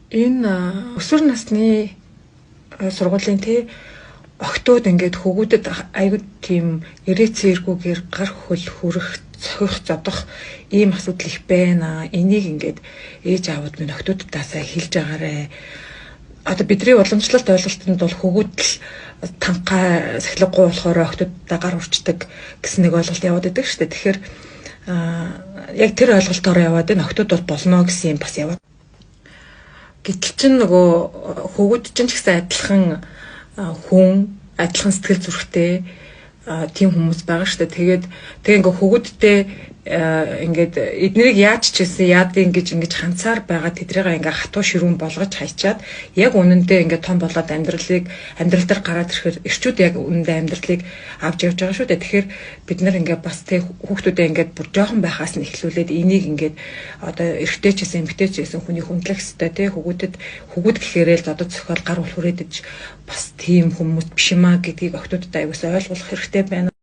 Энэ өсвөр насны сургуулийн огтуд ингээд хөгүүдэд аюул тийм ирээцээргүйгээр гар хөл хүрэх цохих зодох ийм асуудал их байна. Энийг ингээд ээж аавууд минь огтуддаасаа хэлж агаарэ. Одоо бидний уламжлалт ойлголтод бол хөгүүдл танхаа сахилгагүй болохоор огтуддаа гар урчдаг гэсэн нэг ойлголт яваад байдаг шүү дээ. Тэгэхээр яг тэр ойлголтоор яваад энэ огтуд бол болно гэсэн юм бас яваад. Гэтэл чинь нөгөө хөгүүд чинь ч гэсэн адилхан хүн, адилхан сэтгэл зүрхтэй тийм хүмүүс байгаа шүү дээ. Тэгээ ингээ хөгүүдтэй ингээд эднэрийг яаж ч гэсэн яадын гэж ханцаар байгаа тэдрийг ингээ хатуу ширүүн болгож хайчаад яг үнэндээ ингээ том болоод амьдрал дээр гараад ирэхээр эрчүүд яг үнэндээ амьдралыг авч явж байгаа шүү дээ. Тэгэхээр бид нар ингээ бас хүүхдүүдээ ингээ бүр жоохон байхаас нь эхлүүлээд энийг ингээ одоо эрэгтэй ч гэсэн эмэгтэй ч гэсэн хүний хүндлэх хэвээр хөгүүд гэхээрээ л одоо цохол гар бол хүрээдэж бас тийм хүмүүс биш юмаа гэдгийг охтуудтай аягаас ойлгуулах хэрэгтэй байна.